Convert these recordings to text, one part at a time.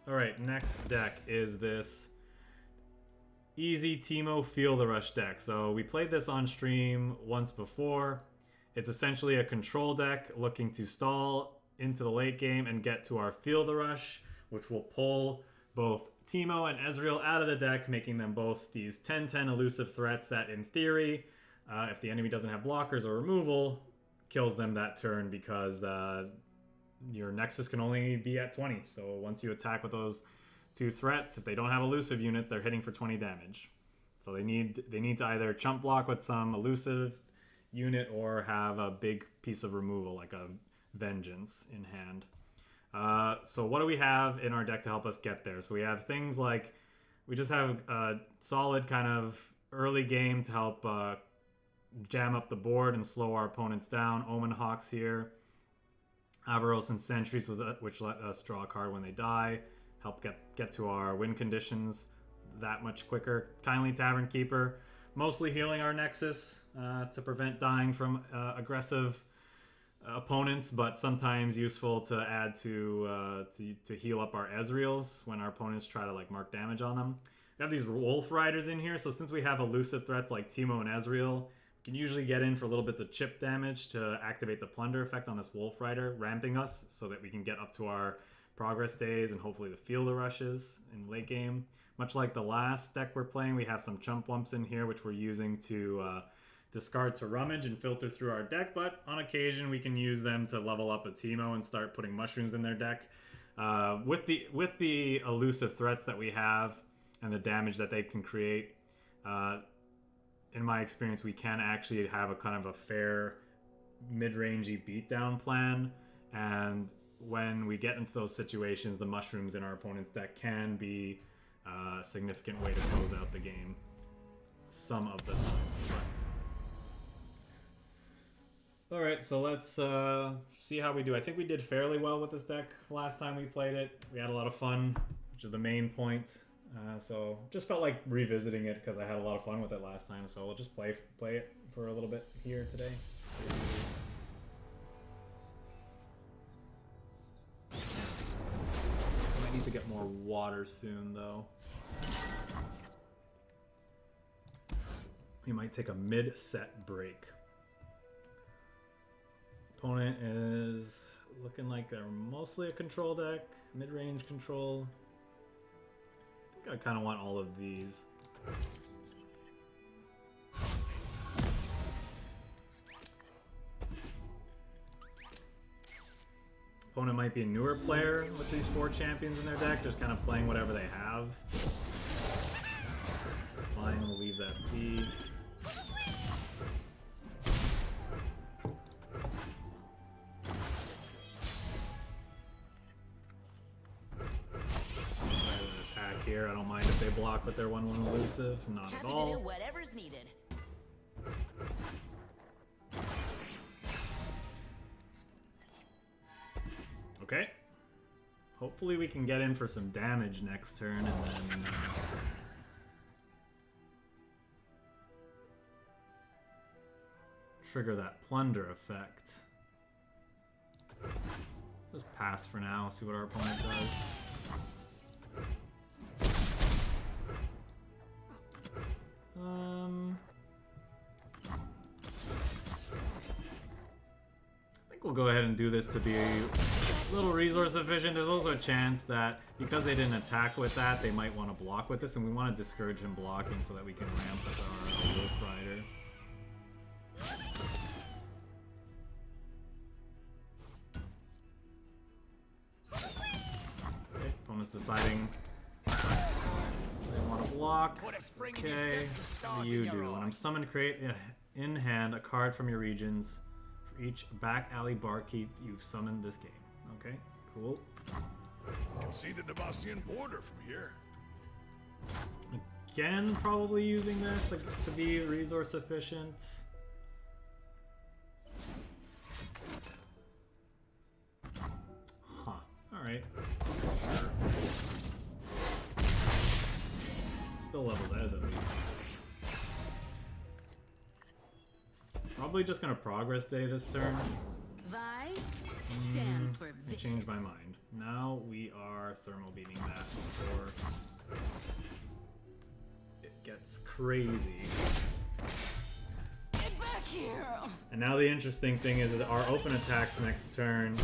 Alright, next deck is this easy Teemo Feel the Rush deck. So we played this on stream once before. It's essentially a control deck looking to stall into the late game and get to our Feel the Rush, which will pull both Teemo and Ezreal out of the deck, making them both these 10-10 elusive threats that, in theory, if the enemy doesn't have blockers or removal, kills them that turn because your Nexus can only be at 20. So once you attack with those two threats, if they don't have elusive units, they're hitting for 20 damage. So they need to either chump block with some elusive unit or have a big piece of removal like a Vengeance in hand. So what do we have in our deck to help us get there? So we have things like, we just have a solid kind of early game to help jam up the board and slow our opponents down. Omen Hawks here. Avaros and Sentries, which let us draw a card when they die. Help get to our win conditions that much quicker. Kindly Tavern Keeper, mostly healing our Nexus to prevent dying from aggressive opponents, but sometimes useful to add to heal up our Ezreals when our opponents try to like mark damage on them. We have these Wolf Riders in here, so since we have elusive threats like Teemo and Ezreal, we can usually get in for little bits of chip damage to activate the Plunder effect on this Wolf Rider, ramping us so that we can get up to our progress days and hopefully the Field of Rushes in late game. Much like the last deck we're playing, we have some Chump Wumps in here, which we're using to discard to rummage and filter through our deck, but on occasion we can use them to level up a Teemo and start putting mushrooms in their deck. With the elusive threats that we have and the damage that they can create, in my experience, we can actually have a kind of a fair mid-rangey beatdown plan, and when we get into those situations, the mushrooms in our opponent's deck can be a significant way to close out the game some of the time. Alright, so let's see how we do. I think we did fairly well with this deck last time we played it. We had a lot of fun, which is the main point. So just felt like revisiting it because I had a lot of fun with it last time. So we'll just play it for a little bit here today. I might need to get more water soon, though. We might take a mid-set break. Opponent is looking like they're mostly a control deck, mid-range control. I think I kind of want all of these. Opponent might be a newer player with these 4 champions in their deck, just kind of playing whatever they have. Fine, we'll leave that be. Here, I don't mind if they block with their 1/1 elusive, not at all. Happy to do whatever's needed. Okay. Hopefully we can get in for some damage next turn and then trigger that plunder effect. Let's pass for now, see what our opponent does. I think we'll go ahead and do this to be a little resource efficient. There's also a chance that because they didn't attack with that, they might want to block with this, and we want to discourage him blocking so that we can ramp with our Wolf Rider. Okay, opponent's deciding they want to block. Okay, what do you do? When I'm summoned, create in hand a card from your regions. For each back alley barkeep you've summoned this game. Okay, cool. You can see the Devastian border from here. Again, probably using this to be resource efficient. Huh. Alright. Sure. Still levels as at least. Probably just gonna progress day this turn. Vi stands for I vicious. changed my mind. Now we are are thermal beating that before it gets crazy. Get back here! And now the interesting thing is that our open attacks next turn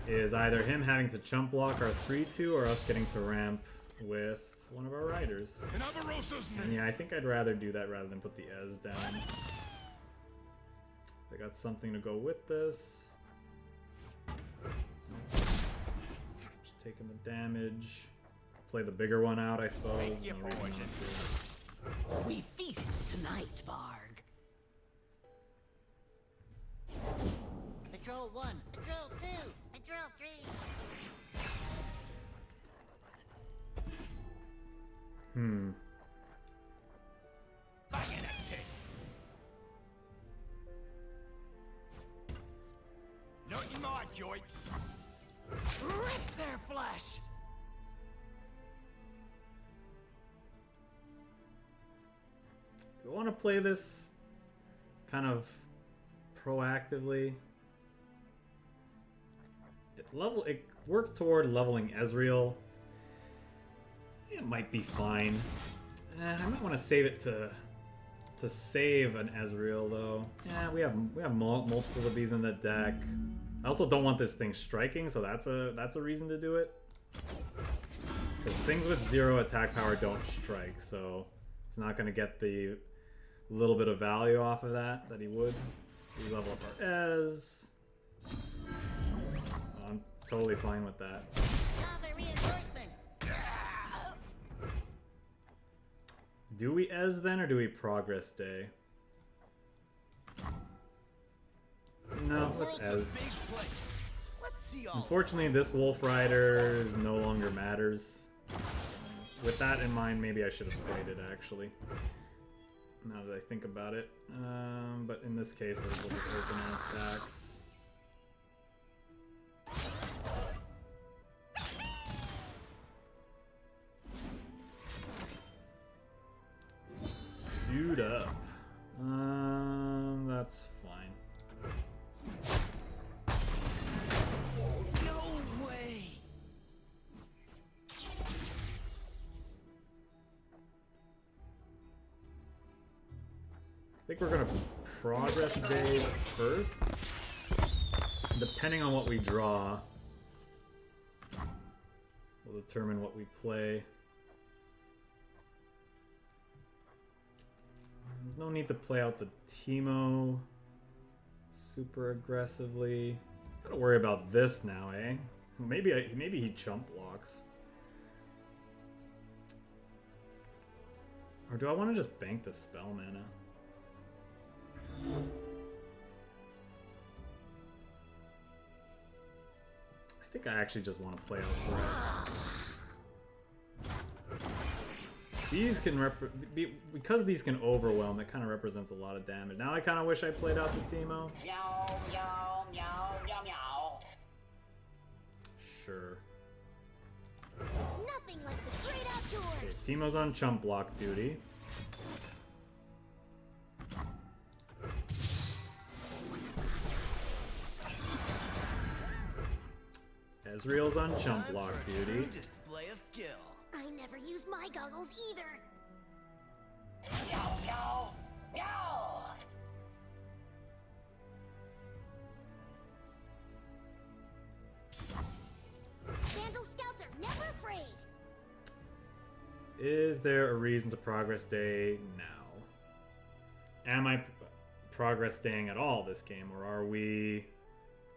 is either him having to chump block our 3-2 or us getting to ramp with one of our riders. And yeah, I think I'd rather do that rather than put the Ez down. I got something to go with this. Just taking the damage. Play the bigger one out, I suppose. We feast tonight, Varg. Patrol 1, Patrol 2, Patrol 3. Nothing more, Joy. Rip their flesh! Do I want to play this kind of proactively? It works toward leveling Ezreal. It might be fine. I might want to save it to save an Ezreal though. Yeah, we have multiple of these in the deck. I also don't want this thing striking, so that's a reason to do it. Because things with 0 attack power don't strike, so it's not going to get the little bit of value off of that he would. We level up our Ez. I'm totally fine with that. Cover reinforcements. Do we Ez then, or do we progress day? No, let's Ez. Unfortunately, this Wolf Rider no longer matters. With that in mind, maybe I should have played it, actually. Now that I think about it. But in this case, there's a little open attacks. Suit up. That's fine. No way. I think we're gonna progress day first. Depending on what we draw, will determine what we play. There's no need to play out the Teemo super aggressively. Gotta worry about this now, eh? Maybe he chump blocks. Or do I want to just bank the spell mana? I think I actually just want to play out threats. These can because these can overwhelm, it kind of represents a lot of damage. Now I kind of wish I played out the Teemo. Meow, meow, meow, meow, meow. Sure. Nothing like the great outdoors. Okay, Teemo's on chump block duty. Ezreal's on chump block duty. Display of skill. I never use my goggles either. Meow, meow, meow! Vandal scouts are never afraid. Is there a reason to progress day now? Am I progress staying at all this game, or are we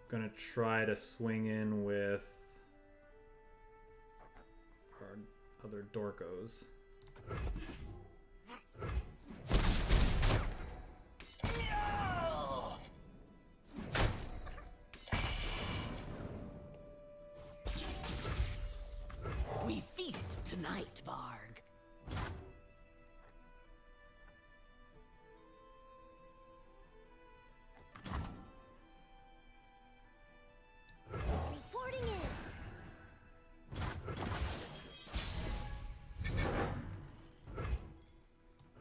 gonna try to swing in with our other Dorkos? No! We feast tonight, Varg. Reporting in.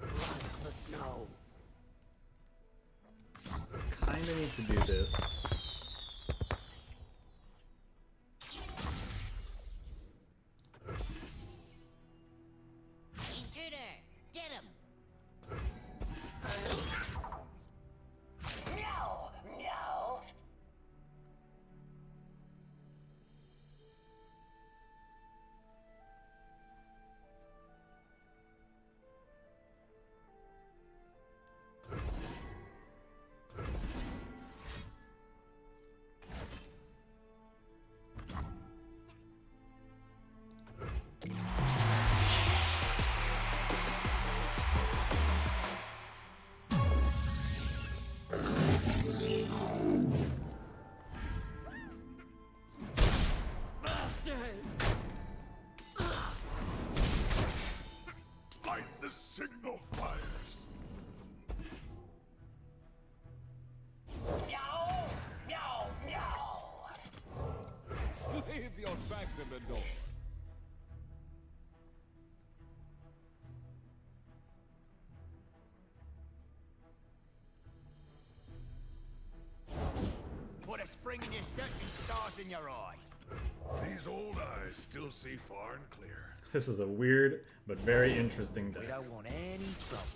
Run the snow. Kinda need to do this. Stucky stars in your eyes. These old eyes still see far and clear. This is a weird but very interesting We deck. don't want any trouble.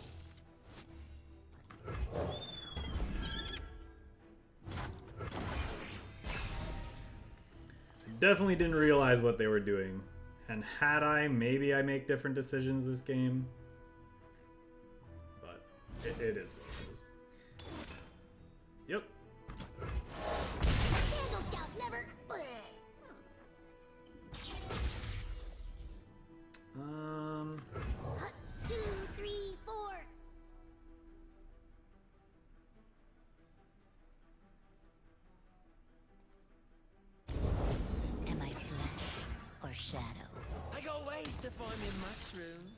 Definitely didn't realize what they were doing. And had I, maybe I make different decisions this game. But it is what it is. Yep. Candle Scout never. Um, 2, 3, 4. Am I flesh or shadow? I got ways to find me mushrooms.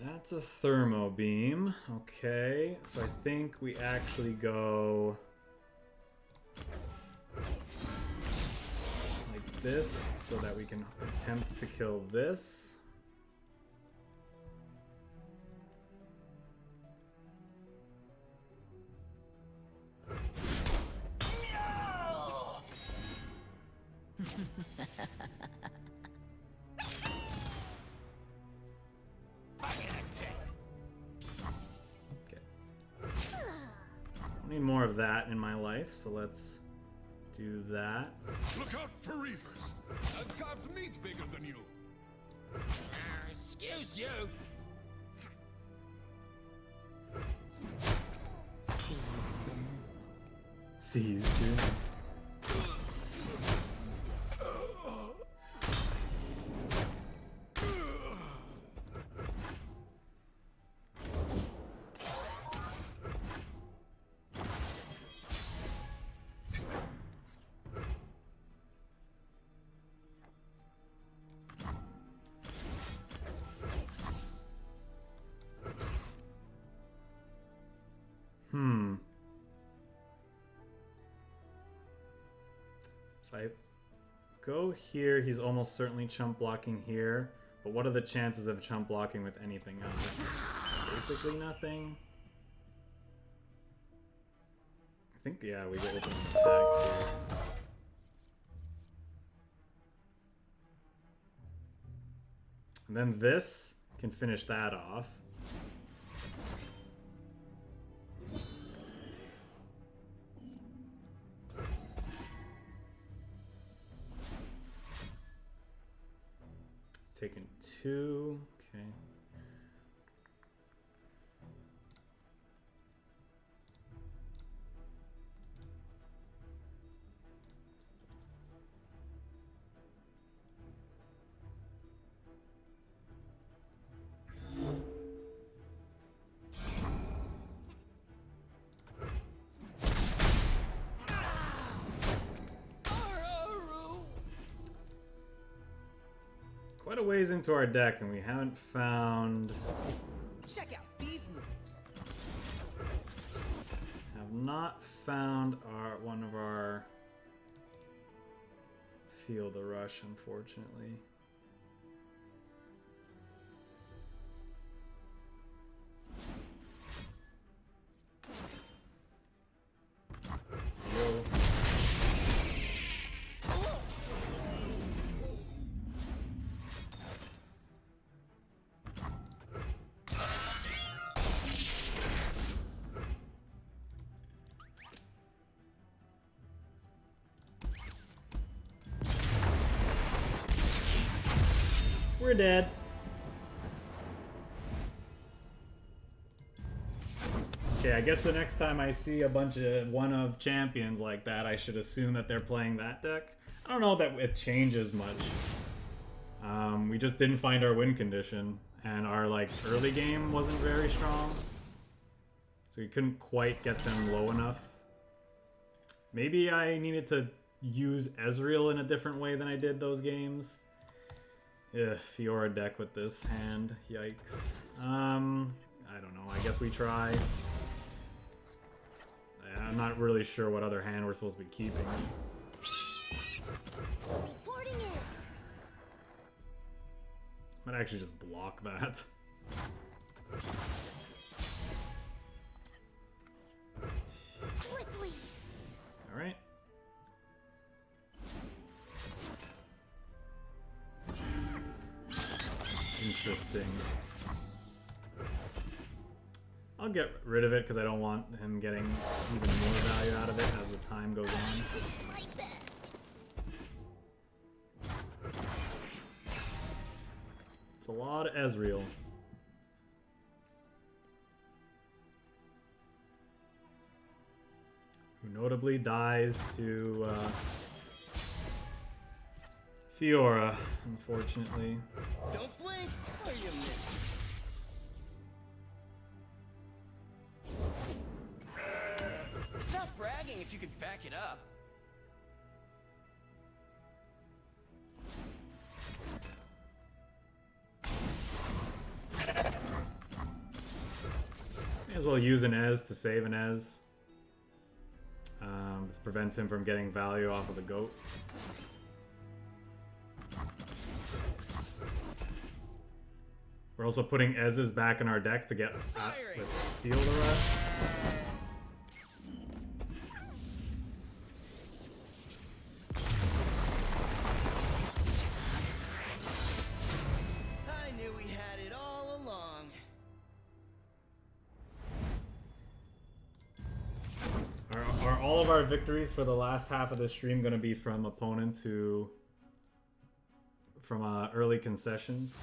that's a thermo beam. Okay, so I think we actually go like this so that we can attempt to kill this. Okay. I need more of that in my life, so let's do that. Look out for reavers. I've carved meat bigger than you. Excuse you. See you soon. See you soon. If I go here, he's almost certainly chump blocking here. But what are the chances of chump blocking with anything else? Basically nothing. I think, yeah, we get open attacks here. And then this can finish that off. It's taken 2. Okay. Quite a ways into our deck, and we haven't found. Check out these moves. Have not found one of our Feel the Rush, unfortunately. Heal. We're dead. Okay, I guess the next time I see a bunch of one-of champions like that, I should assume that they're playing that deck. I don't know that it changes much. We just didn't find our win condition, and our early game wasn't very strong, so we couldn't quite get them low enough. Maybe I needed to use Ezreal in a different way than I did those games. Ugh, Fiora deck with this hand. Yikes. I don't know. I guess we try. I'm not really sure what other hand we're supposed to be keeping. Reporting in. Might actually just block that. Swiftly. Alright. Interesting. I'll get rid of it because I don't want him getting even more value out of it as the time goes on. Did my best. It's a lot of Ezreal. Who notably dies to Fiora, unfortunately. Don't blink or you miss. Stop bragging if you can back it up. May as well use an Ez to save an Ez. This prevents him from getting value off of the goat. We're also putting Ez's back in our deck to get with Field Rush. I knew we had it all along. Are all of our victories for the last half of the stream going to be from opponents who... from early concessions?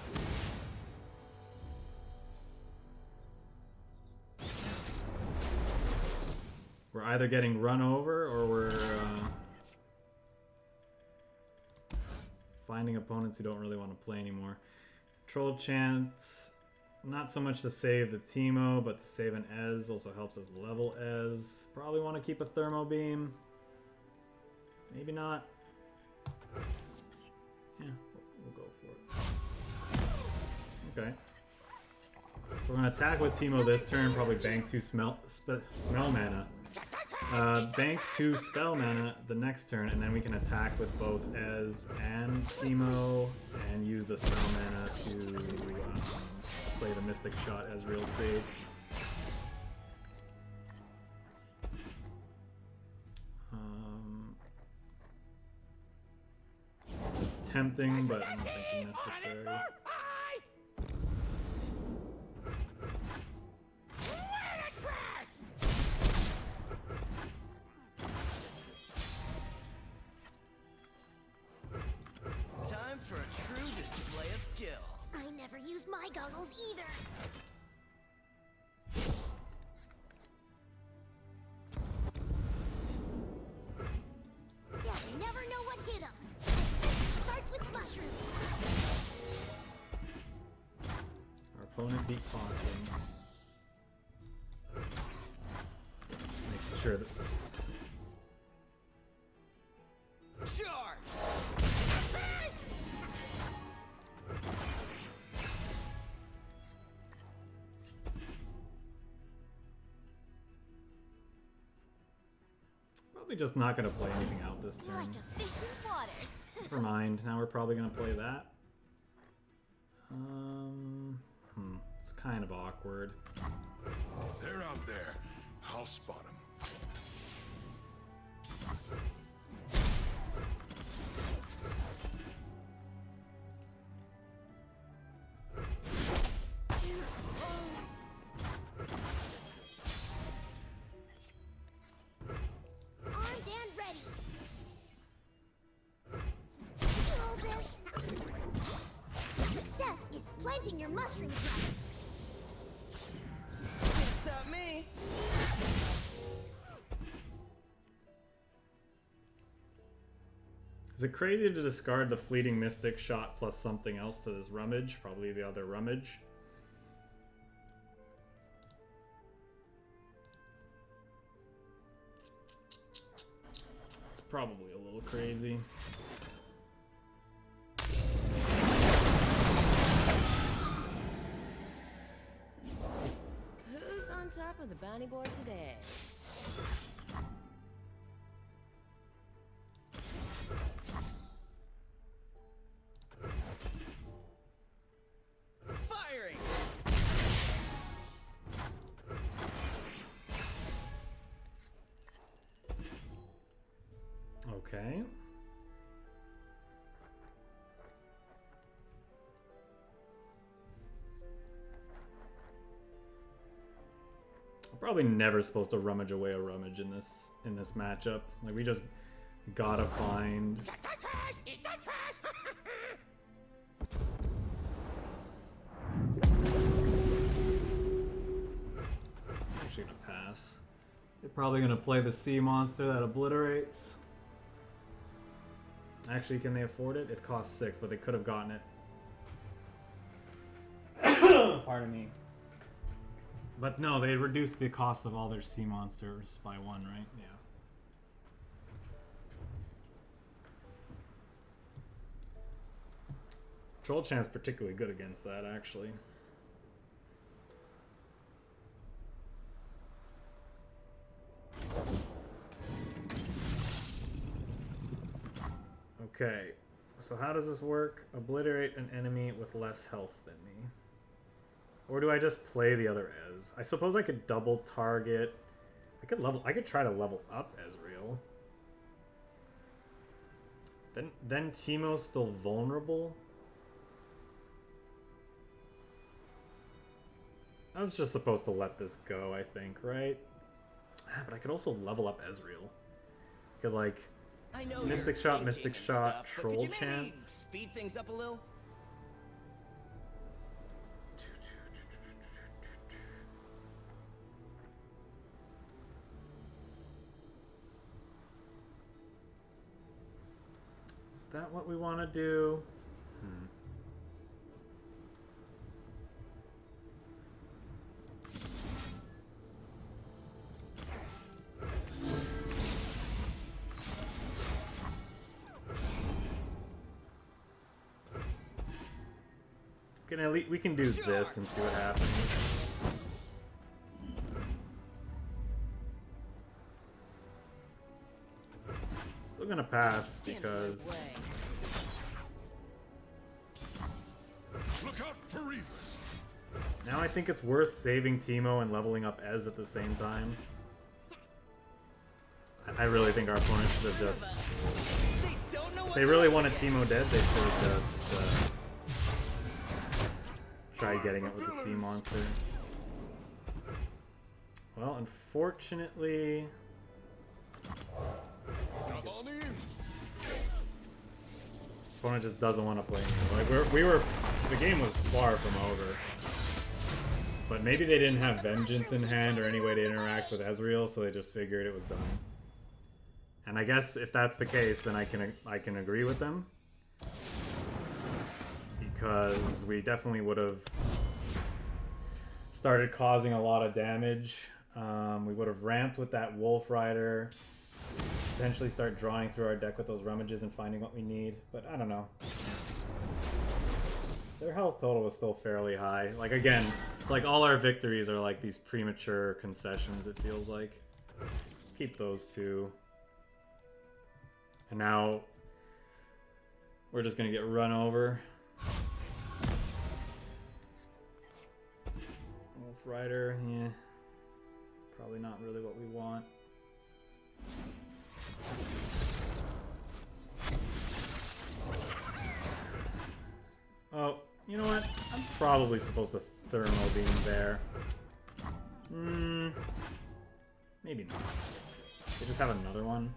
We're either getting run over or we're finding opponents who don't really want to play anymore. Troll Chance, not so much to save the Teemo, but to save an Ez also helps us level Ez. Probably want to keep a Thermo Beam. Maybe not. Yeah, we'll go for it. Okay. So we're going to attack with Teemo this turn, probably bank 2 smell mana. Bank 2 spell mana the next turn, and then we can attack with both Ez and Teemo, and use the spell mana to play the Mystic Shot Ezreal creates. It's tempting, but I don't think it's necessary. Time for a true display of skill. I never use my goggles either. Yeah, they never know what hit them. Starts with mushrooms. Our opponent beat Possum. Making sure that... Charge! Probably just not going to play anything out this Like turn. a fish in water. Never mind. Now we're probably going to play that. It's kind of awkward. They're out there. I'll spot them. Armed and ready. Roll this. Success is planting your mushrooms right. Can't stop me. Is it crazy to discard the fleeting Mystic Shot plus something else to this Rummage? Probably the other Rummage. It's probably a little crazy. the bounty board today. Firing! Okay. I'm probably never supposed to rummage away a rummage in this matchup. Like we just gotta find. Eat the trash! Eat the trash! Actually gonna pass. They're probably gonna play the sea monster that obliterates. Actually, can they afford it? It costs 6, but they could have gotten it. Pardon me. But no, they reduced the cost of all their sea monsters by 1, right? Yeah. Troll Chant's particularly good against that, actually. Okay, so how does this work? Obliterate an enemy with less health than me. Or do I just play the other Ez? I suppose I could double target. I could try to level up Ezreal. Then Teemo's still vulnerable. I was just supposed to let this go, I think, right? But I could also level up Ezreal. Could like I know Mystic you're Shot, thinking Mystic and Shot, stuff, but Troll could you maybe Chance. speed things up a little? Is that what we want to do? We can do this and see what happens. Still gonna pass Stand in my because way. Look out for Reavers. now I think it's worth saving Teemo and leveling up Ez at the same time. I really think our opponent should have just. They don't know If what they really wanted Teemo dead, they should have just tried getting it with the sea monster. Well, unfortunately, opponent just doesn't want to play anymore. Like the game was far from over. But maybe they didn't have Vengeance in hand or any way to interact with Ezreal, so they just figured it was done. And I guess if that's the case, then I can agree with them. Because we definitely would have started causing a lot of damage. We would have ramped with that Wolf Rider. Potentially start drawing through our deck with those rummages and finding what we need. But I don't know. Their health total was still fairly high. Like again, it's like all our victories are like these premature concessions, it feels like. Keep those two. And now we're just gonna get run over. Wolf Rider, yeah. Probably not really what we want. Oh, you know what? I'm probably supposed to Thermo Beam there. Maybe not. They just have another one.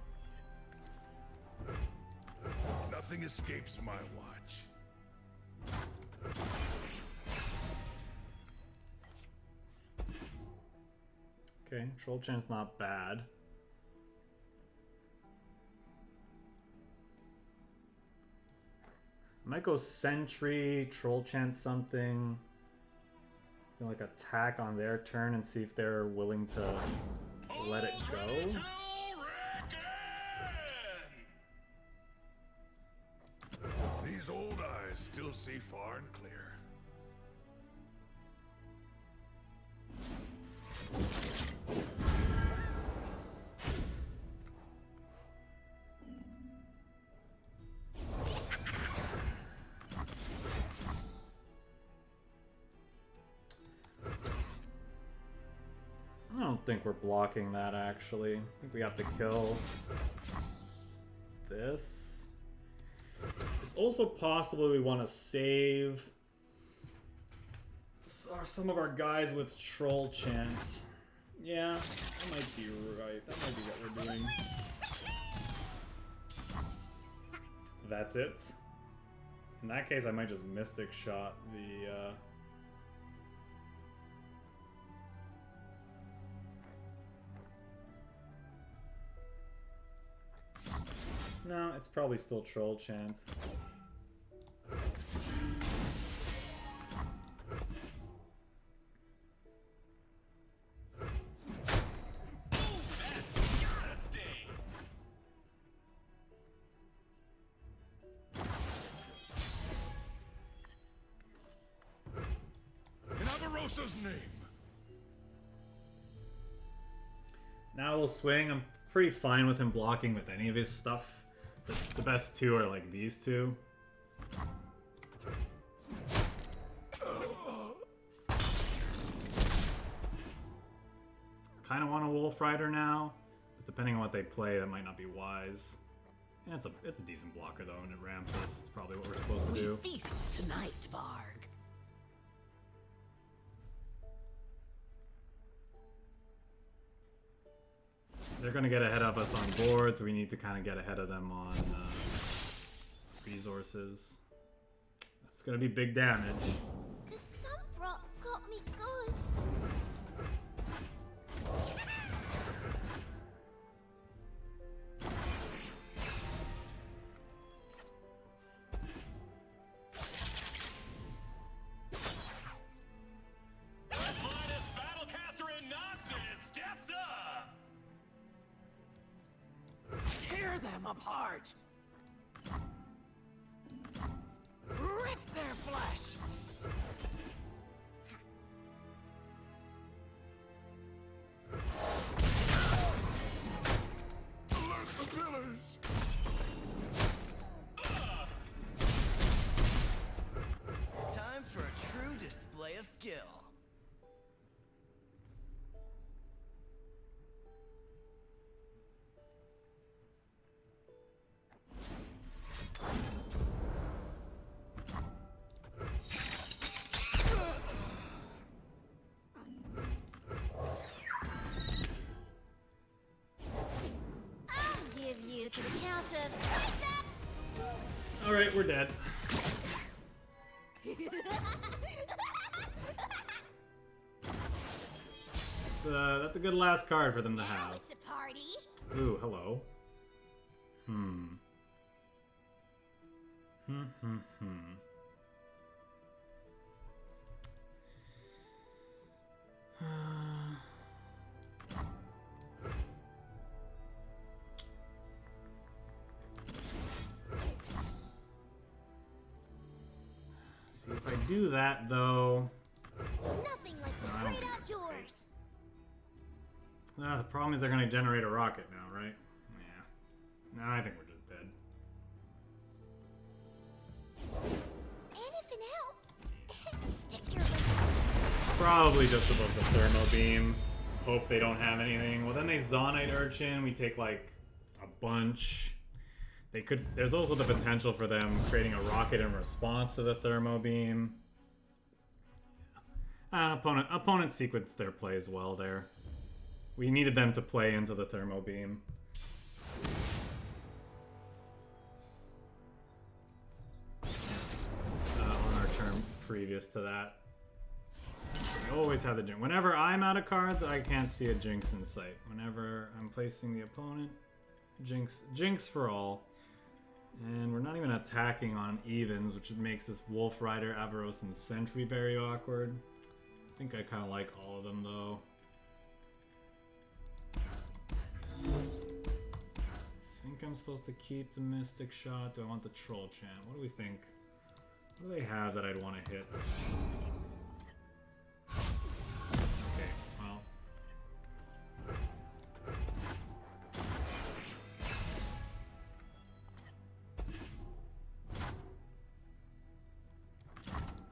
Nothing escapes my watch. Okay, Troll Chant's not bad. Might go Sentry, Troll Chant something. Like attack on their turn and see if they're willing to let it go. These old eyes still see far and clear. don't think we're blocking that, actually. I think we have to kill this. It's also possible we want to save some of our guys with troll chants. Yeah, that might be right. That might be what we're doing. That's it. In that case, I might just Mystic Shot the... No, it's probably still Troll Chant. In Avarosa's name. Now we'll swing. I'm pretty fine with him blocking with any of his stuff. The best two are like these two. Kind of want a Wolf Rider now, but depending on what they play, that might not be wise. Yeah, it's a decent blocker though, and it ramps us. It's probably what we're supposed to do. We feast tonight, Barg. They're going to get ahead of us on board, so we need to kind of get ahead of them on resources. That's going to be big damage. The sun rock got me good. The finest battlecaster in Noxus steps up! Tear them apart. Rip their flesh. Alert the pillars! Time for a true display of skill. I'll give you to the count of... Alright, we're dead. That's a good last card for them to Now have. it's a party. Ooh, hello. See, if I do that, though... Nothing like the No, I don't great think that's outdoors. The problem is they're going to generate a rocket now, right? Yeah. No, I think we're just dead. And if it helps, stick your lips. Probably just above the thermo beam. Hope they don't have anything. Well, then they Zonite Urchin. We take, like, a bunch. They could... There's also the potential for them creating a rocket in response to the thermo beam. Opponent sequenced their plays well there. We needed them to play into the thermo beam. On our turn previous to that. We always have the jinx. Whenever I'm out of cards, I can't see a jinx in sight. Whenever I'm placing the opponent, jinx for all. And we're not even attacking on evens, which makes this Wolf Rider, Avaros, and Sentry very awkward. I think I kind of like all of them, though. I think I'm supposed to keep the Mystic Shot. Do I want the Troll Chant? What do we think? What do they have that I'd want to hit? Okay, well.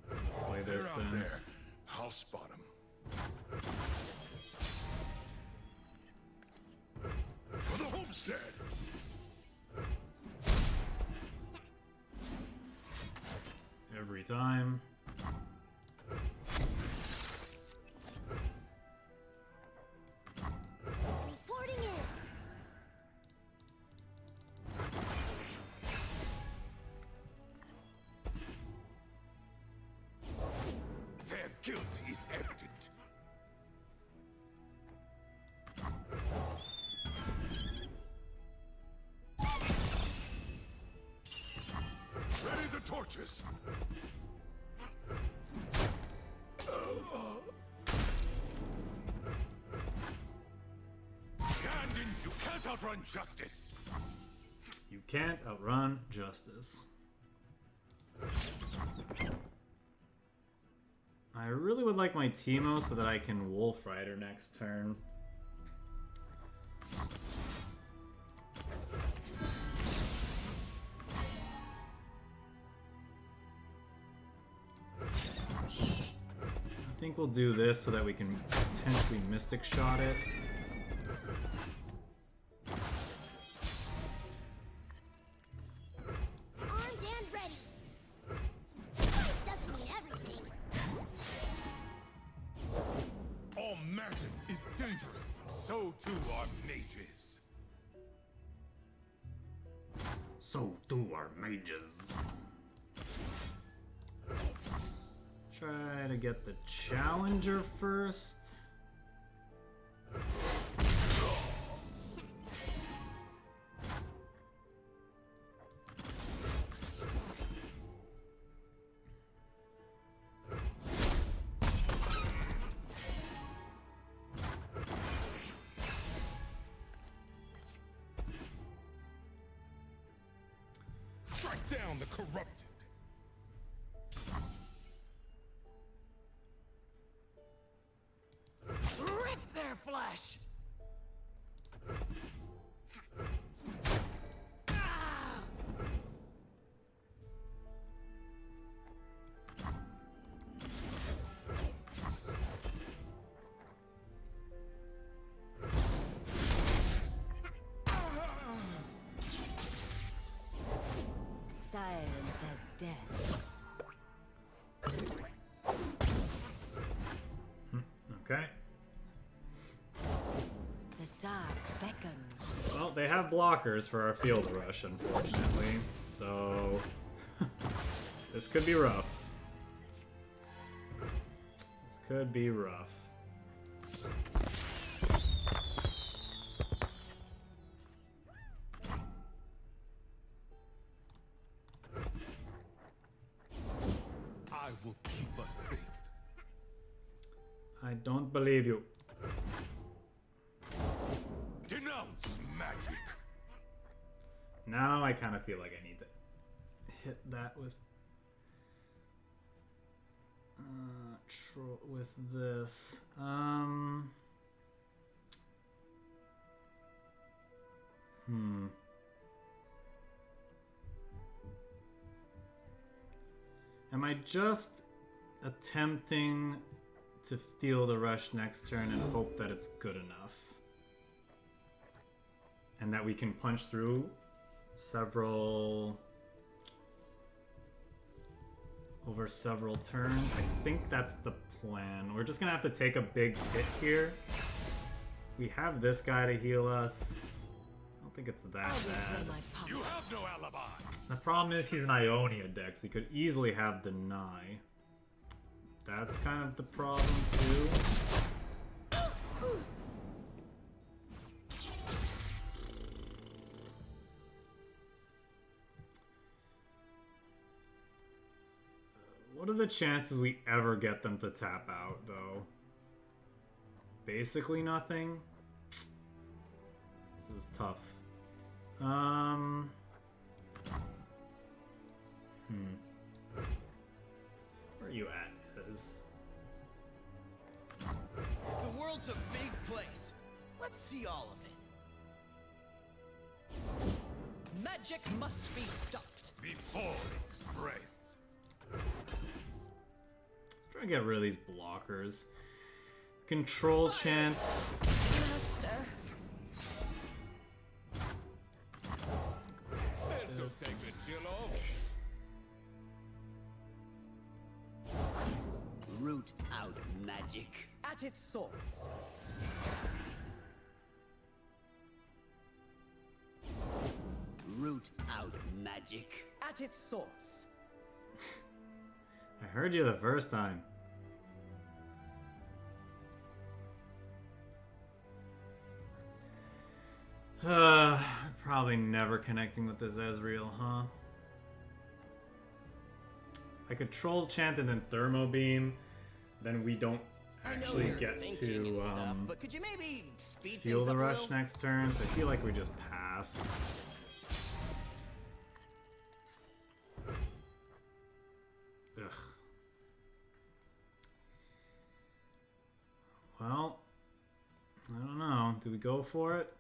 Let's play this They're out then. there. I'll spot them. instead. Every time. Reporting in. Their guilt is evident. Ready the torches. Stand in. You can't outrun justice. You can't outrun justice. I really would like my Teemo so that I can Wolf Rider next turn. I think we'll do this so that we can potentially Mystic Shot it. Armed and ready. Size doesn't mean everything. All magic is dangerous. So too are mages. So too are mages. Try to get the challenger first. Strike down the corrupted. Rip their flesh! Ah! Silent as death. Okay. The dark beckons. Well, they have blockers for our field rush, unfortunately. So this could be rough. This could be rough. I will keep us safe. I don't believe you. Denounce magic. Now I kind of feel like I need to hit that with with this. Am I just attempting to feel the rush next turn and hope that it's good enough? And that we can punch through over several turns. I think that's the plan. We're just gonna have to take a big hit here. We have this guy to heal us. I don't think it's that bad. You have no alibi. The problem is he's an Ionia deck, so he could easily have Deny. That's kind of the problem too. What are the chances we ever get them to tap out, though? Basically nothing. This is tough. Where are you at, Iz? The world's a big place. Let's see all of it. Magic must be stopped. Before it spreads. Let's try to get rid of these blockers. Control chance. Master. Take the chill off. Root out magic. At its source. Root out magic. At its source. I heard you the first time. Probably never connecting with this Ezreal, huh? I could Troll Chant and then Thermo Beam, then we don't I know actually you're get thinking and to stuff, but could you maybe speed feel things the up a rush little? next turn, so I feel like we just pass. Ugh. Well, I don't know. Do we go for it?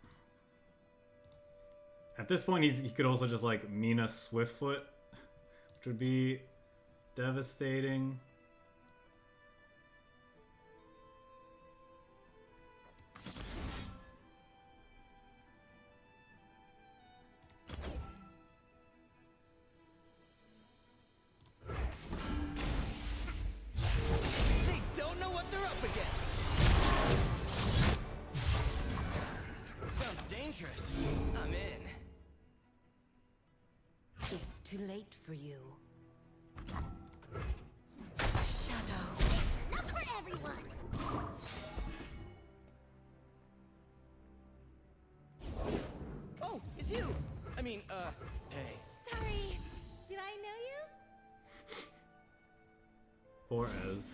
At this point, he could also just like Mina Swiftfoot, which would be devastating. They don't know what they're up against. Sounds dangerous. I'm in. It's too late for you. Shadow. It's enough for everyone. Oh, it's you. I mean, hey. Sorry, do I know you? Poor Ez.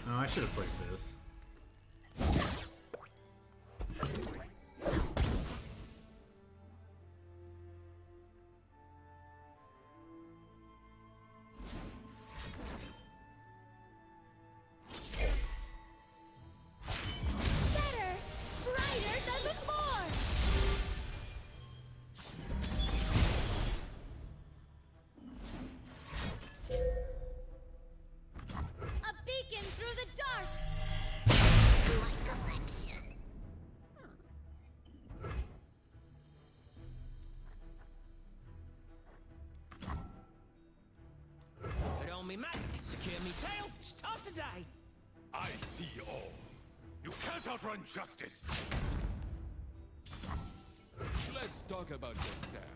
Oh, I should have played this. Better, brighter than before. A beacon through the dark. My collection. Put on me mask, secure me tail, start the day. I see all. You can't outrun justice. Let's talk about Runeterra.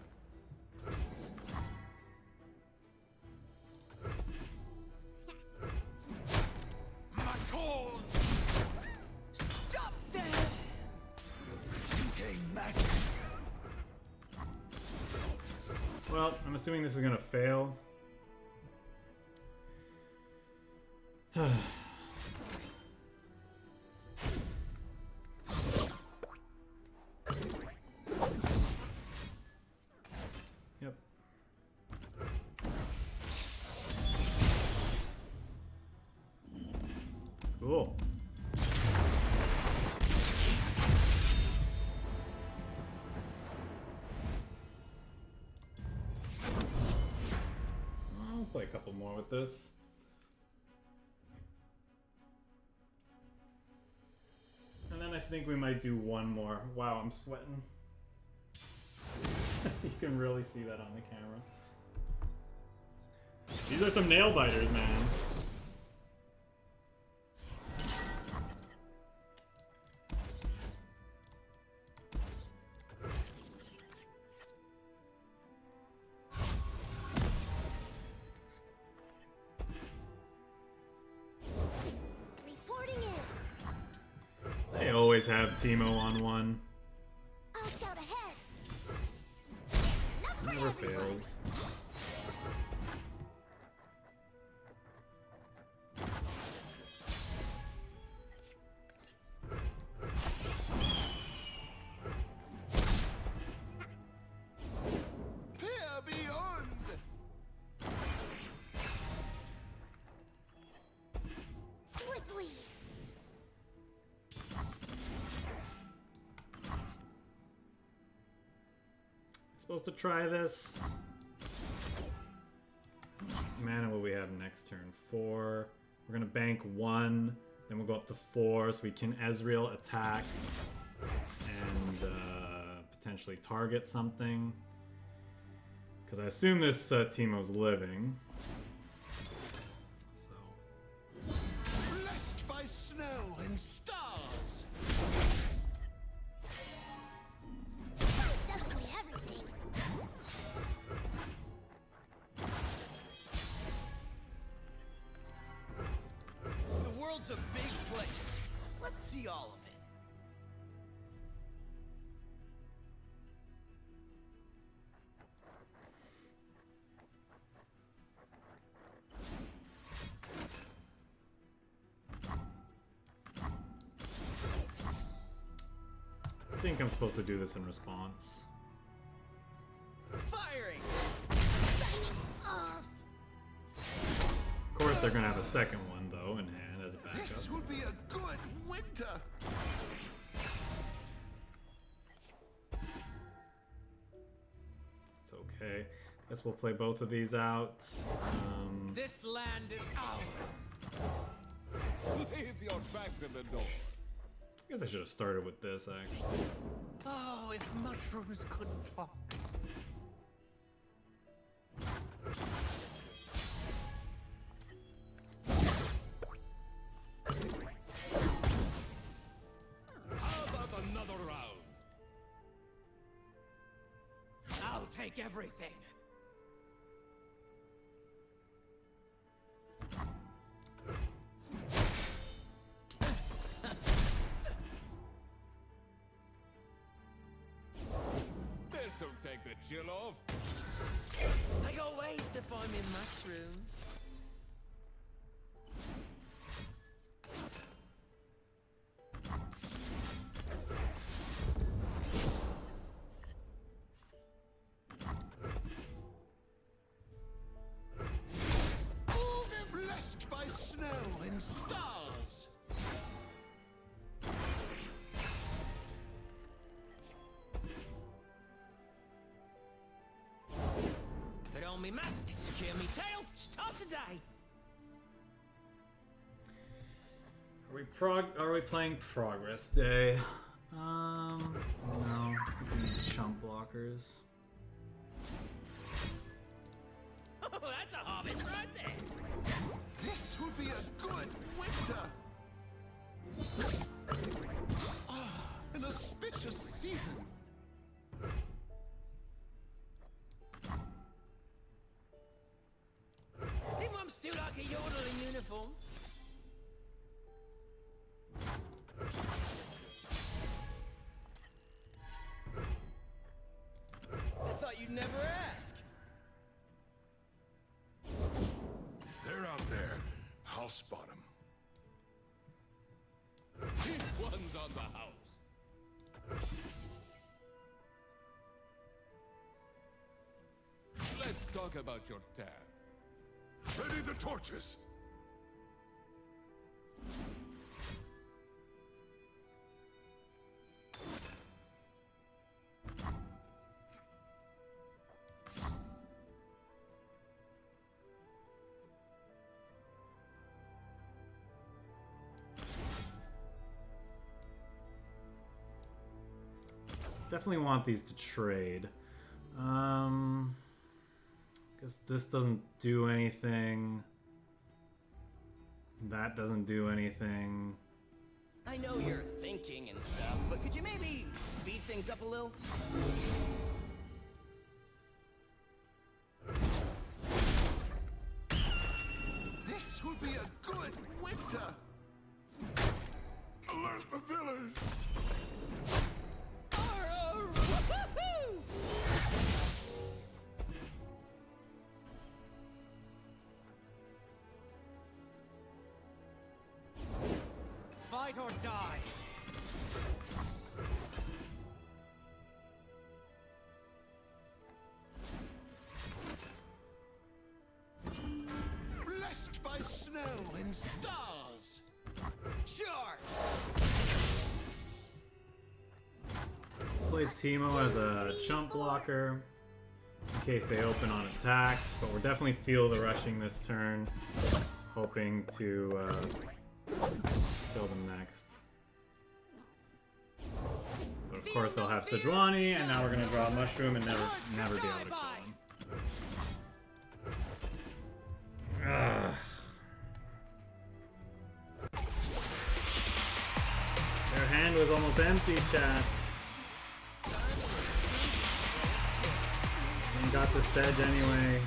My call! Stop there! Contain magic. Well, I'm assuming this is gonna fail. Yep. Cool. I'll play a couple more with this. And then I think we might do one more. Wow, I'm sweating. You can really see that on the camera. These are some nail biters, man. Reporting in. They always have Teemo on one. I'll scout ahead. It's enough for Never everyone. fails. Fear beyond! Swiftly. Supposed to try this. Mana will we have? have next turn? 4. We're gonna bank 1, then we'll go up to 4, so we can Ezreal attack and potentially target something. Because I assume this Teemo's living. So. Blessed by snow and stars. Doesn't mean everything. The world's a big place. Let's see all of it. I think I'm supposed to do this in response. Firing! Off. Of course, they're gonna have a second one though in hand as a backup. This will be a good winter. It's okay. Guess we'll play both of these out. This land is ours. Leave your tracks in the door. I guess I should have started with this actually. Oh, if mushrooms could talk. How about another round? I'll take everything. This'll take the chill off. I got ways to find me mushrooms. Blessed by snow and stars. Put on me mask, secure me tail, start the day. Are we playing Progress Day? No. We need chump blockers. Oh, that's a harvest right there. This will be a good winter. Ah, an auspicious season. Think I'm still like a yodel in uniform. I thought you'd never ask. They're out there. I'll spot them. This one's on the house. Let's talk about your tan. Ready the torches. Definitely want these to trade. Guess this doesn't do anything. That doesn't do anything. I know you're thinking and stuff, but could you maybe speed things up a little? This will be a good winter. Alert the village. Fight or die. Blessed by snow and stars. Charge! Play Teemo as a chump blocker. in case they open on attacks, but we're definitely field rushing this turn, hoping to kill them next. But of course they'll have Sejuani, and now we're gonna draw a mushroom and never be able to kill them. Ugh. Their hand was almost empty, chats. And got the sedge anyway.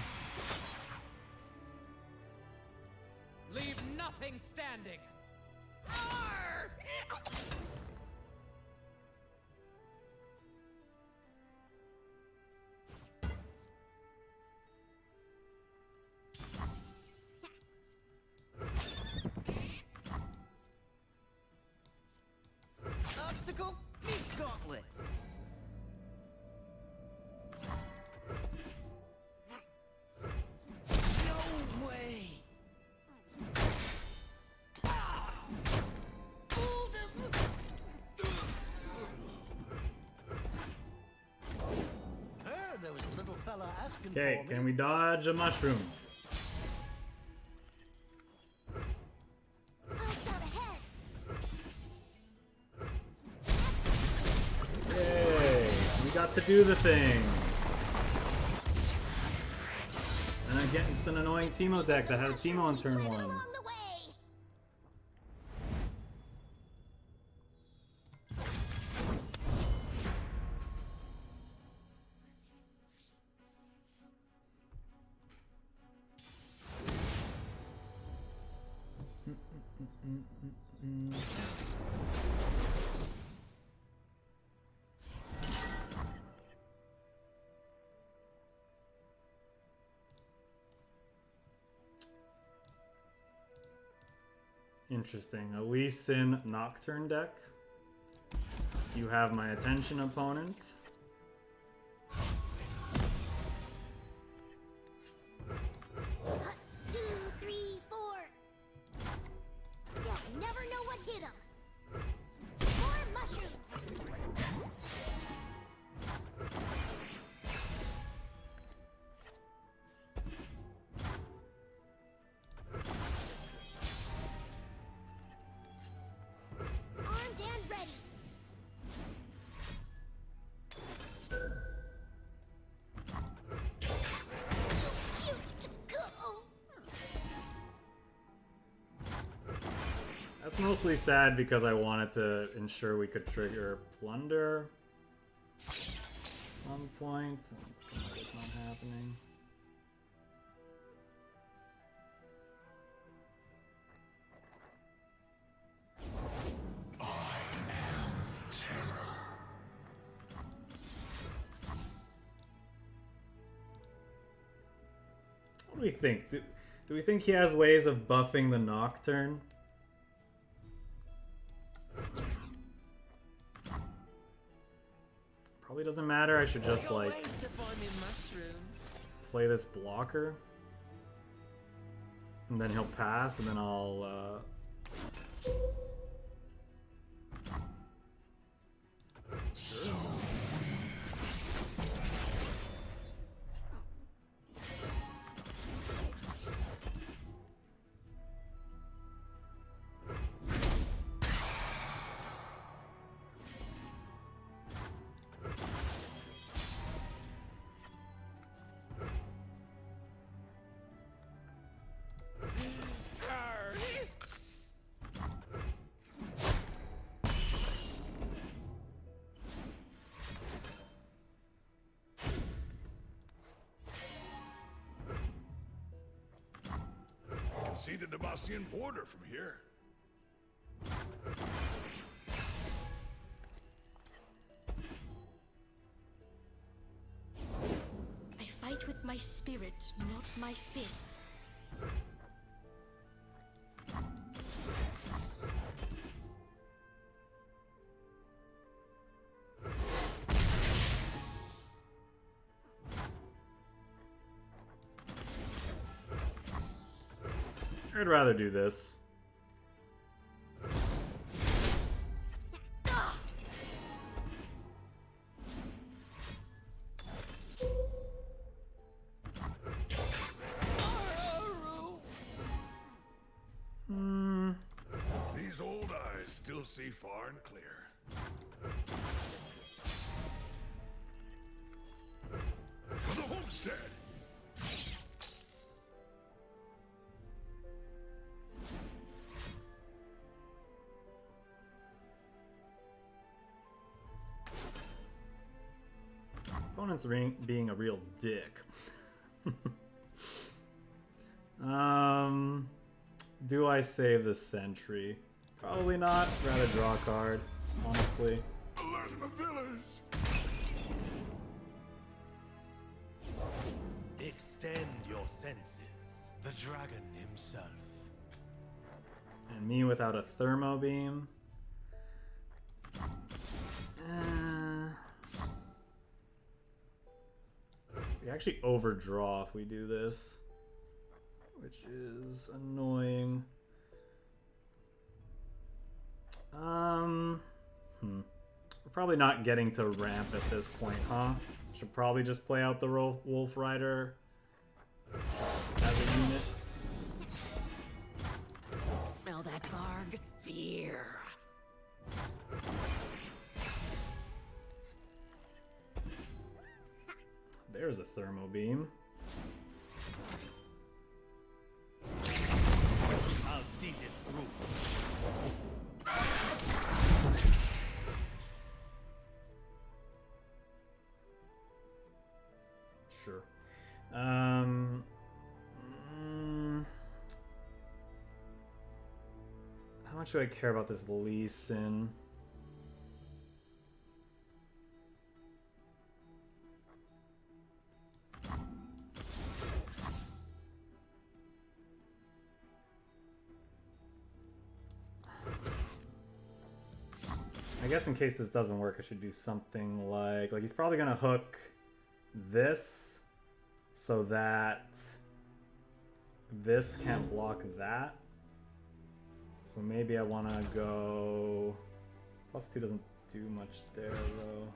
Leave nothing standing. Arr! Obstacle meat gauntlet. No way. Fooled him. There was a little fella asking Okay, for me. can we dodge a mushroom? I'll start ahead. Yay! We got to do the thing! And again, it's an annoying Teemo deck that had a Teemo on turn 1. Along the way. Interesting. A Lee Sin Nocturne deck. You have my attention, opponent. Hut, 2, 3, 4. You'll never know what hit 'em. More mushrooms. Armed and ready. Cute to go. That's mostly sad because I wanted to ensure we could trigger Plunder at some point. It's not happening. What do we think? Do we think he has ways of buffing the Nocturne? Probably doesn't matter. I should just like Ways to find me mushrooms. play this blocker, and then he'll pass, and then I'll See the Demastian border from here. I fight with my spirit, not my fist. I'd rather do this. I still see far and clear. For the homestead! Opponent's being a real dick. Do I save the sentry? Probably not. Rather draw a card, honestly. Alert the village! Extend your senses. The dragon himself. And me without a thermo beam. We actually overdraw if we do this, which is annoying. We're probably not getting to ramp at this point, huh? Should probably just play out the Wolf Rider as a unit. Smell that barg? Fear. There's a thermo beam. I'll see this through. Sure. How much do I care about this Lee Sin? I guess in case this doesn't work, I should do something like he's probably gonna hook this so that this can't block that. So maybe I want to go +2 doesn't do much there though.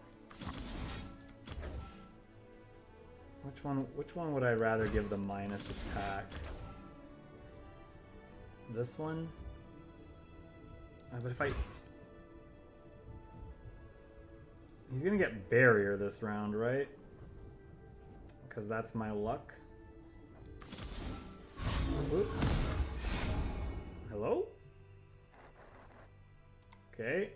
Which one would I rather give the minus attack? This one? But if he's gonna get barrier this round, right? Because that's my luck. Oop. Hello? Okay.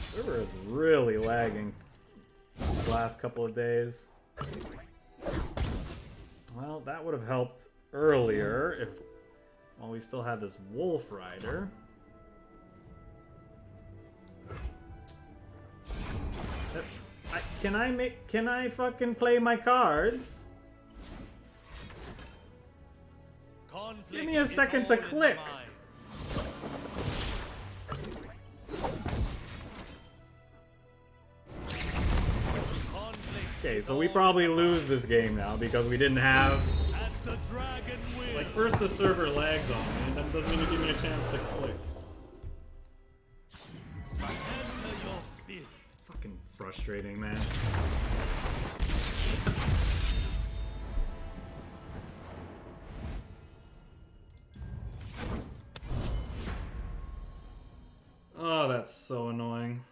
Server is really lagging the last couple of days. Well, that would have helped earlier if while we still had this Wolf Rider. Can I fucking play my cards? Conflict. Give me a second to click. Okay, so we probably lose this game now because we didn't have. The dragon will. Like, first the server lags on me, and then doesn't even give me a chance to click. Fucking frustrating, man. Oh, that's so annoying.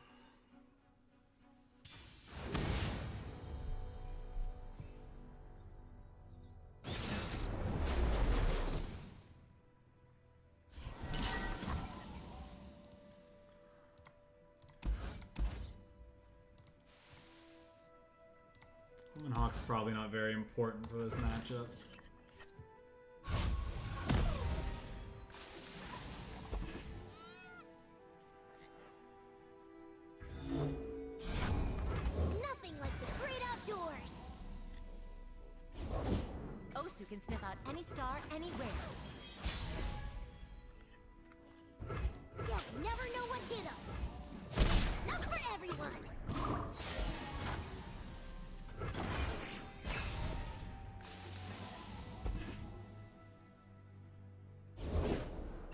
Hawk's probably not very important for this matchup. Nothing like the great outdoors. Osu can sniff out any star anywhere. Yeah, never know what hit him. Enough for everyone.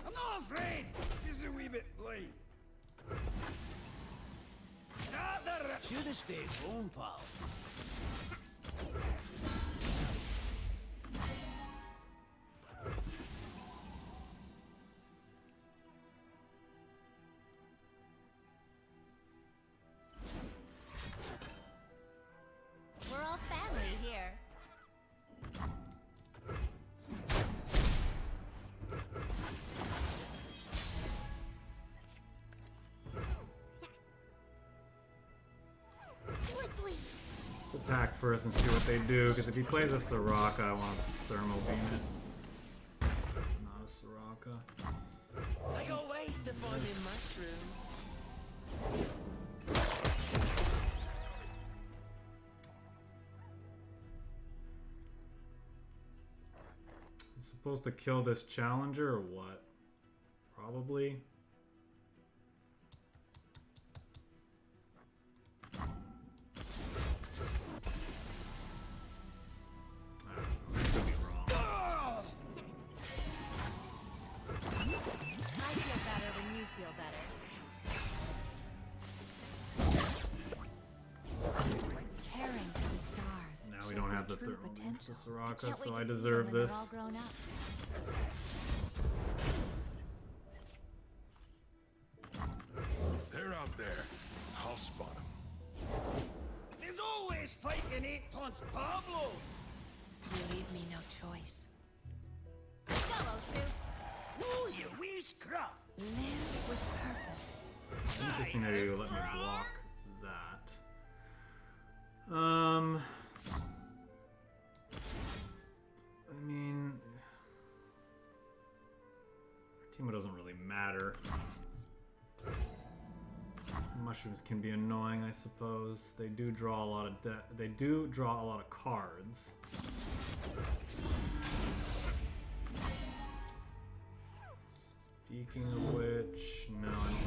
I'm not afraid. Just a wee bit late. Should have stayed home, pal. Let's attack first and see what they do, because if he plays a Soraka, I want to thermal beam it. Not a Soraka. I got ways to find in mushroom. He's supposed to kill this challenger or what? Probably. The Soraka, so I deserve this. They're out there. I'll spot them. There's always fighting 8 tons, Pablo. You leave me no choice. Go, Osu. Ooh, you wee scruff. Live with purpose. Interesting that you let me block that. I mean, Teemo doesn't really matter. Mushrooms can be annoying, I suppose. They do draw a lot of cards. Speaking of which, no, I don't.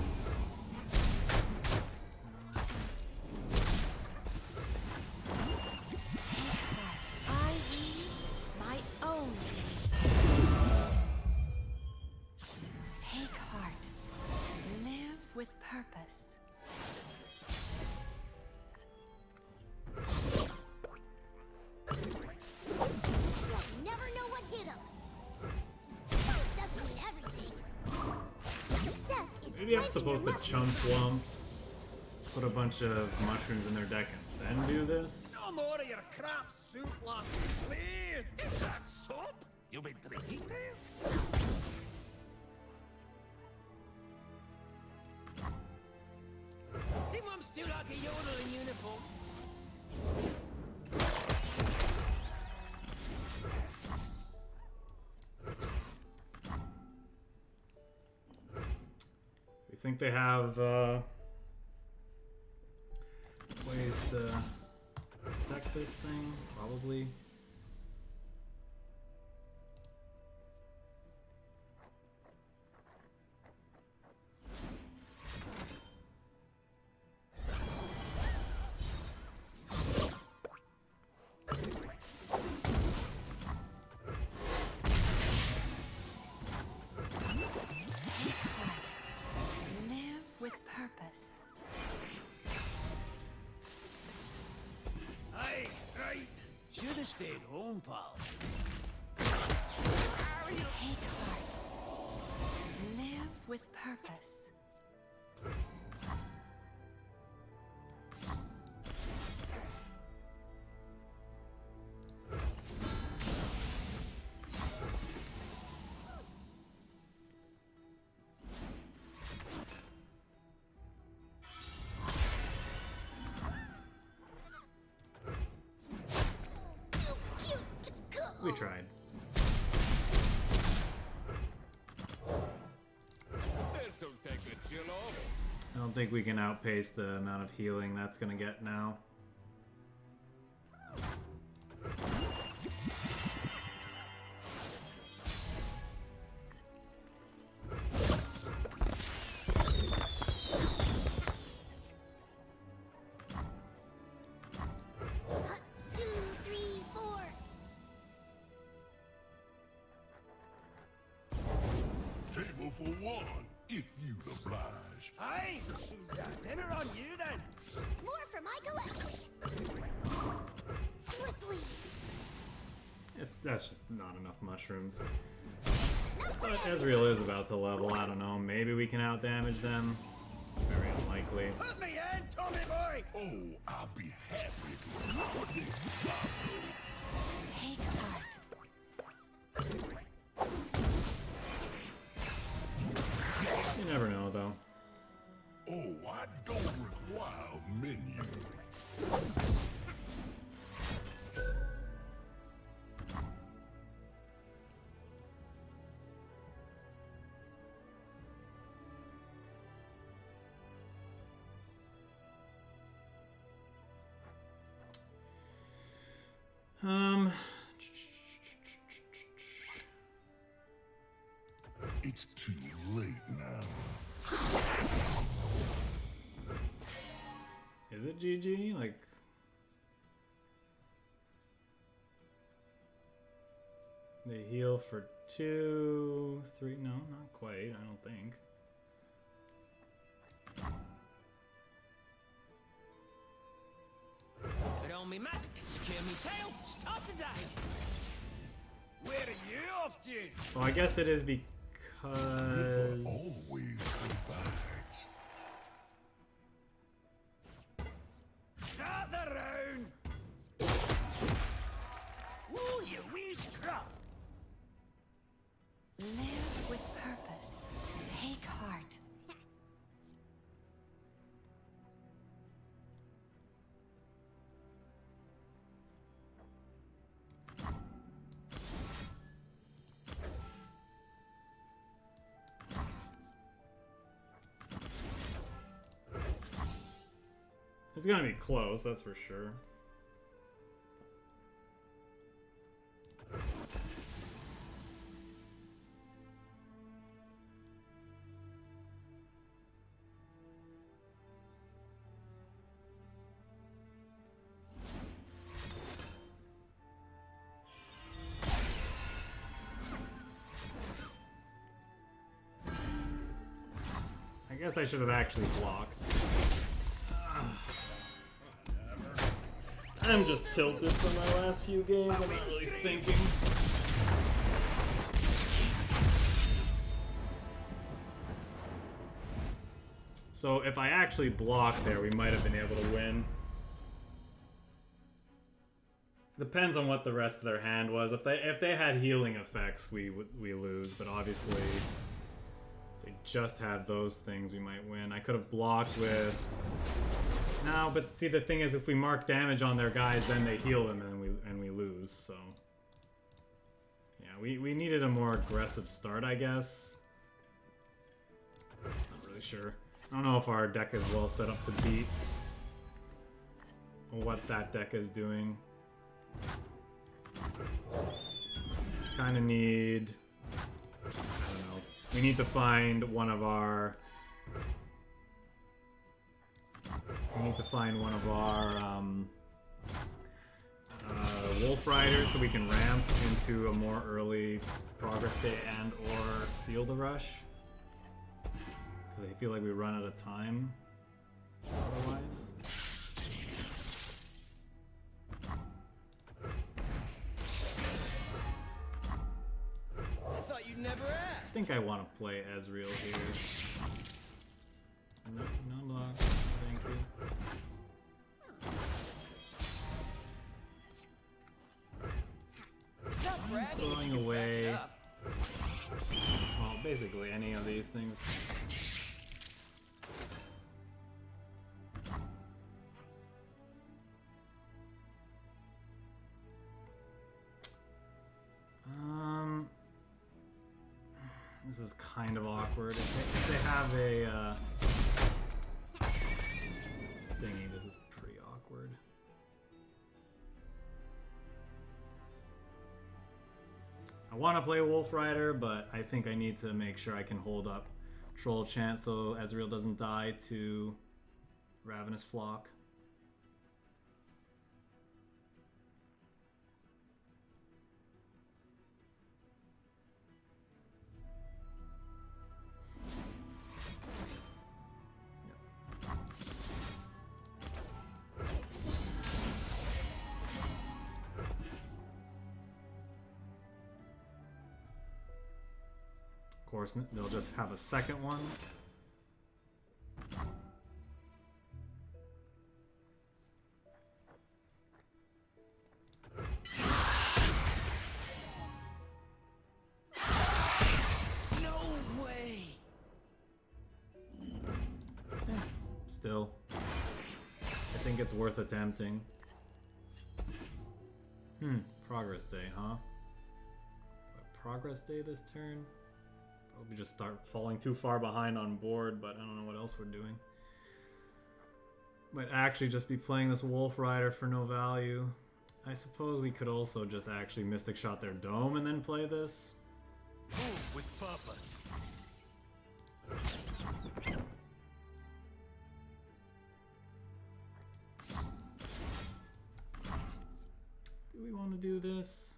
Purpose. You'll never know what hit him. Choice doesn't mean everything. Success is Maybe I'm supposed to chunk lump, put a bunch of mushrooms in their deck, and then do this. No more of your crap soup, lass, please. Is that soap? You've been drinking this? Think I'm still like a yodel in uniform. We think they have ways to deck this thing? Probably. Stayed home, pal. Take heart. Live with purpose. We tried. This'll take the chill off. I don't think we can outpace the amount of healing that's gonna get now. Table for one, if you oblige. Aye, is dinner on you then? More for my collection. Swiftly. That's just not enough mushrooms. But Ezreal is about to level. I don't know. Maybe we can outdamage them. Very unlikely. Put me in, Tommy boy! Oh, I'll be happy to accommodate Pablo. Take heart. You never know, though. Oh, I don't require a menu. Um, It's too late now. is it GG? Like, they heal for 2, 3. No, not quite. I don't think. Put on me mask, secure me tail, start the dive. Where are you off to? Well, I guess it is It will because. always provide. Start the round. Ooh, you wee scruff. Live with purpose. Take heart. It's gonna be close, that's for sure. I guess I should have actually blocked. I'm just tilted from my last few games. I'm not really thinking. So if I actually blocked there, we might have been able to win. Depends on what the rest of their hand was. If they had healing effects, we lose. But obviously, if they just had those things, we might win. I could have blocked with. No, but see, the thing is, if we mark damage on their guys, then they heal them, and we lose. So yeah, we needed a more aggressive start, I guess. Not really sure. I don't know if our deck is well set up to beat what that deck is doing. Kind of need. I don't know. We need to find one of our. We need to find one of our Wolf Riders so we can ramp into a more early Progress Day and or Feel the Rush. Because I feel like we run out of time otherwise. I thought you'd never I ask. think I want to play Ezreal here. No, no block. Thank you. Stop bragging if Throwing you can back away. it up. Well, basically any of these things. This is kind of awkward. If they have a thingy, this is pretty awkward. I want to play Wolf Rider, but I think I need to make sure I can hold up Troll Chant so Ezreal doesn't die to Ravenous Flock. Of course, they'll just have a second one. No way. Still, I think it's worth attempting. Progress Day, huh? Progress Day this turn? Probably just start falling too far behind on board, but I don't know what else we're doing. Might actually just be playing this Wolf Rider for no value. I suppose we could also just actually Mystic Shot their dome and then play this. Move with purpose. Do we want to do this?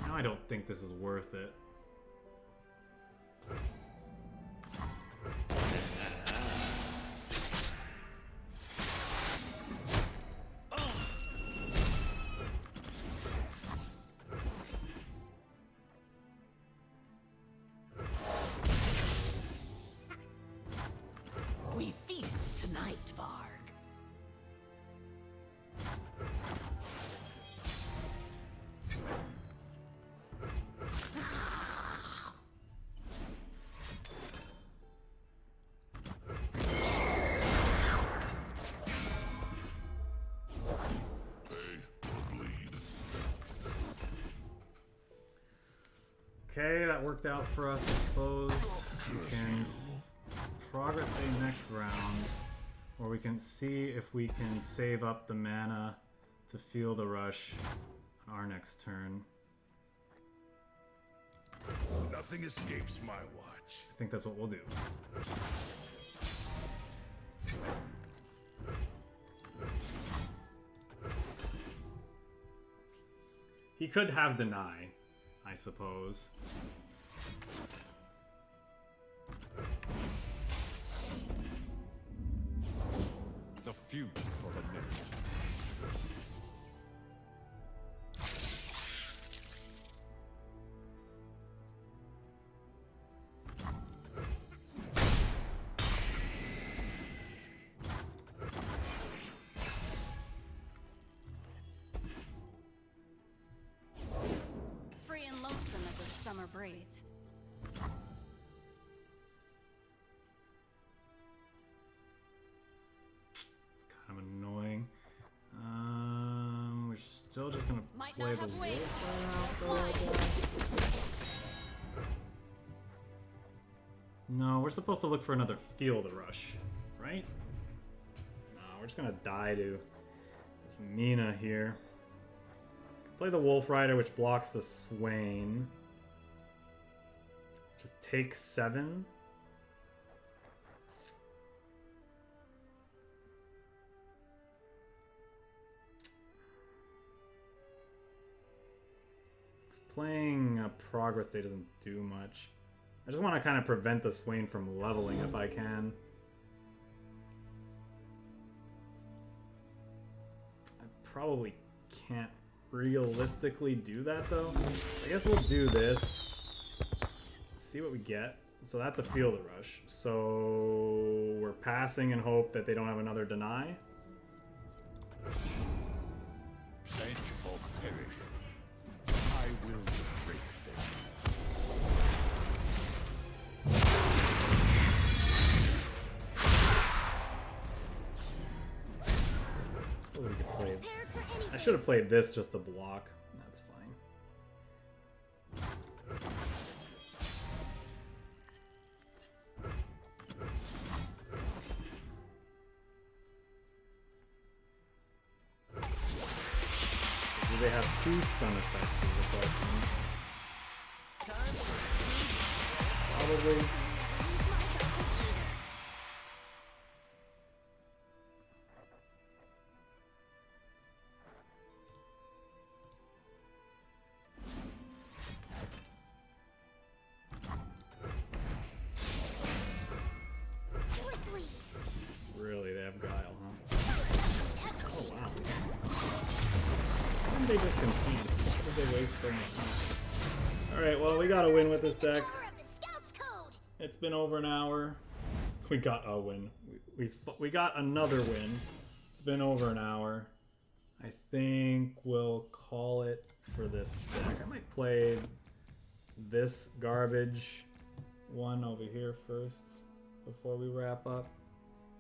Now I don't think this is worth it. We feast tonight, Varg. Okay, that worked out for us, I suppose. We can progress a next round, or we can see if we can save up the mana to feel the rush on our next turn. Nothing escapes my watch. I think that's what we'll do. He could have deny, I suppose. The few for the many. Free and lonesome as a summer breeze. It's kind of annoying. We're still just gonna Might play not the have wings. wolf right out, though, I guess. No, we're supposed to look for another Feel the Rush, right? No, we're just gonna die to this Mina here. Play the Wolf Rider, which blocks the Swain. Just take 7. Playing a Progress Day doesn't do much. I just want to kind of prevent the Swain from leveling if I can. I probably can't realistically do that though. I guess we'll do this. See what we get. So that's a Feel the Rush. So we're passing and hope that they don't have another deny. Bench or perish. I will break them. Oh, we could play. Prepared for anything. I should have played this just to block. That's fine. Do they have 2 stun effects is the question. Probably. Use my focus either. Swiftly. Really, they have Guile, huh? That's Oh, cheap. wow. Why didn't they just concede? Why did they waste so much time? Alright, well, we got a win with this deck. Power of the Scout's Code. It's been over an hour. We got a win. We got another win. It's been over an hour. I think we'll call it for this deck. I might play this garbage one over here first before we wrap up.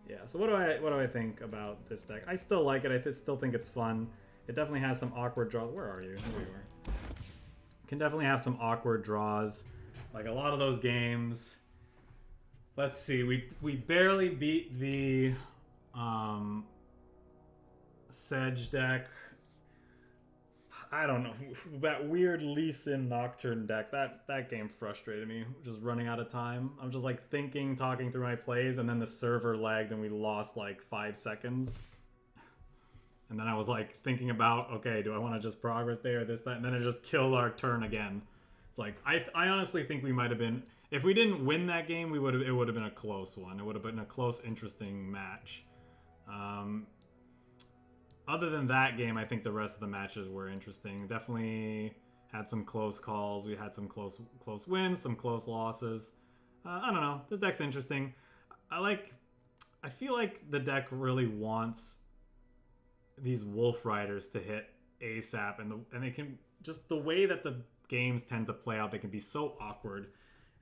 Yeah, so what do I think about this deck? I still like it. I still think it's fun. It definitely has some awkward draws. Where are you? There you are. Can definitely have some awkward draws. Like a lot of those games. Let's see. We barely beat the Sedge deck. I don't know. That weird Lee Sin Nocturne deck, that game frustrated me. Just running out of time. I'm just like thinking, talking through my plays, and then the server lagged and we lost like 5 seconds. And then I was like thinking about, okay, do I want to just progress there or this, that? And then it just killed our turn again. It's like, I honestly think we might have been, if we didn't win that game, it would have been a close one. It would have been a close, interesting match. Other than that game, I think the rest of the matches were interesting. Definitely had some close calls. We had some close wins, some close losses. I don't know. This deck's interesting. I feel like the deck really wants these Wolf Riders to hit ASAP, and they can just the way that the games tend to play out, they can be so awkward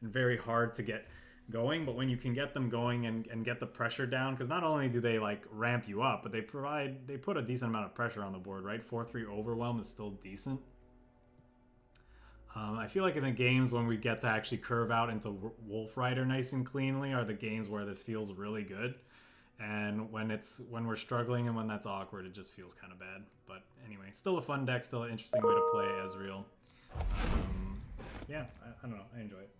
and very hard to get going. But when you can get them going and get the pressure down, because not only do they like ramp you up, but they put a decent amount of pressure on the board, right? 4-3 overwhelm is still decent. I feel like in the games when we get to actually curve out into Wolf Rider nice and cleanly are the games where it feels really good. And when we're struggling and when that's awkward, it just feels kind of bad. But anyway, still a fun deck, still an interesting way to play Ezreal. Yeah, I don't know. I enjoy it.